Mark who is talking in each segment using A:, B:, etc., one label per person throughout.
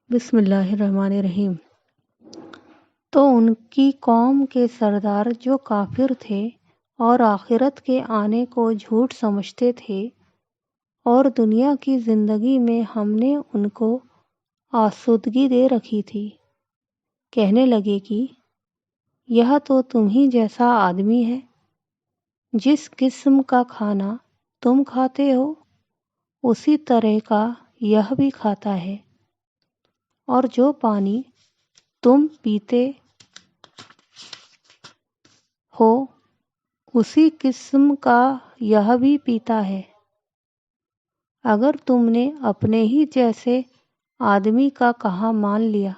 A: بسم اللہ الرحمن الرحیم۔ تو ان کی قوم کے سردار جو کافر تھے اور آخرت کے آنے کو جھوٹ سمجھتے تھے اور دنیا کی زندگی میں ہم نے ان کو آسودگی دے رکھی تھی، کہنے لگے کہ یہ تو تم ہی جیسا آدمی ہے، جس قسم کا کھانا تم کھاتے ہو اسی طرح کا یہ بھی کھاتا ہے، اور جو پانی تم پیتے ہو اسی قسم کا یہ بھی پیتا ہے۔ اگر تم نے اپنے ہی جیسے آدمی کا کہا مان لیا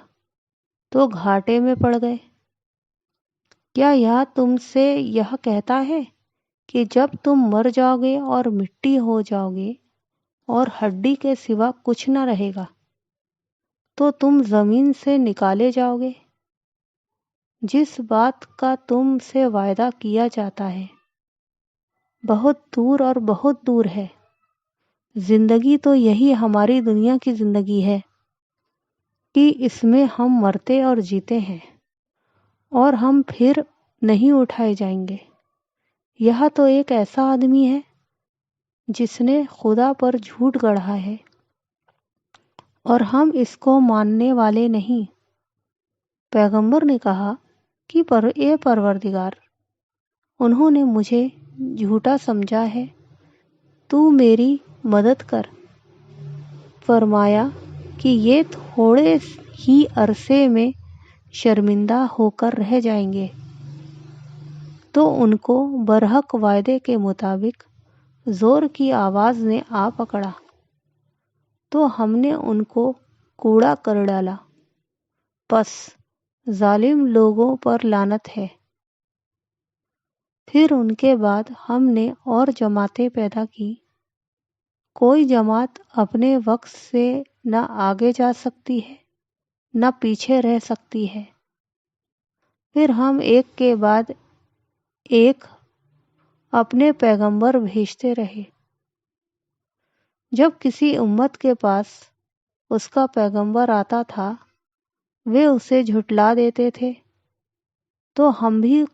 A: تو گھاٹے میں پڑ گئے۔ کیا یہ تم سے یہ کہتا ہے کہ جب تم مر جاؤ گے اور مٹی ہو جاؤ گے اور ہڈی کے سوا کچھ نہ رہے گا تو تم زمین سے نکالے جاؤ گے؟ جس بات کا تم سے وعدہ کیا جاتا ہے بہت دور اور بہت دور ہے۔ زندگی تو یہی ہماری دنیا کی زندگی ہے کہ اس میں ہم مرتے اور جیتے ہیں اور ہم پھر نہیں اٹھائے جائیں گے۔ یہ تو ایک ایسا آدمی ہے جس نے خدا پر جھوٹ گڑھا ہے اور ہم اس کو ماننے والے نہیں۔ پیغمبر نے کہا کہ اے پروردگار، انہوں نے مجھے جھوٹا سمجھا ہے، تو میری مدد کر۔ فرمایا کہ یہ تھوڑے ہی عرصے میں شرمندہ ہو کر رہ جائیں گے۔ تو ان کو برحق وعدے کے مطابق زور کی آواز نے آ پکڑا تو ہم نے ان کو کوڑا کر ڈالا۔ پس ظالم لوگوں پر لعنت ہے۔ پھر ان کے بعد ہم نے اور جماعتیں پیدا کی۔ کوئی جماعت اپنے وقت سے نہ آگے جا سکتی ہے نہ پیچھے رہ سکتی ہے۔ پھر ہم ایک کے بعد ایک اپنے پیغمبر بھیجتے رہے۔ جب کسی امت کے پاس اس کا پیغمبر آتا تھا وہ اسے جھٹلا دیتے تھے، تو ہم بھی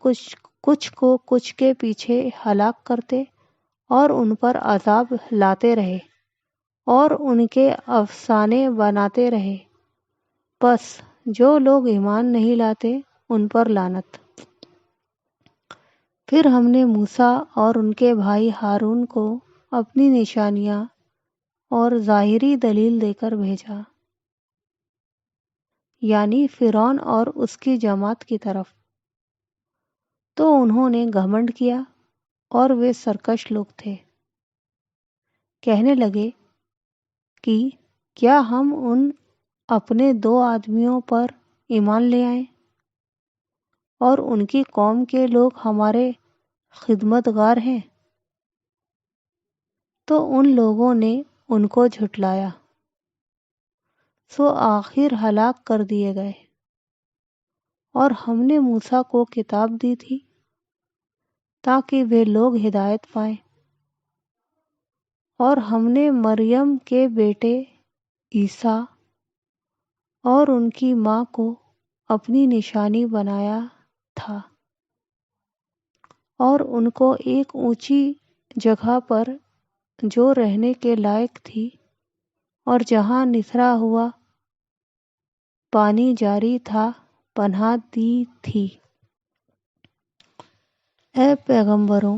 A: کچھ کو کچھ کے پیچھے ہلاک کرتے اور ان پر عذاب لاتے رہے اور ان کے افسانے بناتے رہے۔ پس جو لوگ ایمان نہیں لاتے ان پر لعنت۔ پھر ہم نے موسیٰ اور ان کے بھائی ہارون کو اپنی نشانیاں اور ظاہری دلیل دے کر بھیجا، یعنی فرعون اور اس کی جماعت کی طرف۔ تو انہوں نے گھمنڈ کیا اور وہ سرکش لوگ تھے۔ کہنے لگے کہ کیا ہم ان اپنے 2 آدمیوں پر ایمان لے آئیں اور ان کی قوم کے لوگ ہمارے خدمتگار ہیں؟ تو ان لوگوں نے ان کو جھٹلایا، سو آخر ہلاک کر دیے گئے۔ اور ہم نے موسیٰ کو کتاب دی تھی تاکہ وہ لوگ ہدایت پائیں، اور ہم نے مریم کے بیٹے عیسیٰ اور ان کی ماں کو اپنی نشانی بنایا تھا اور ان کو ایک اونچی جگہ پر جو رہنے کے لائق تھی اور جہاں نثرا ہوا پانی جاری تھا پناہ دی تھی۔ اے پیغمبروں،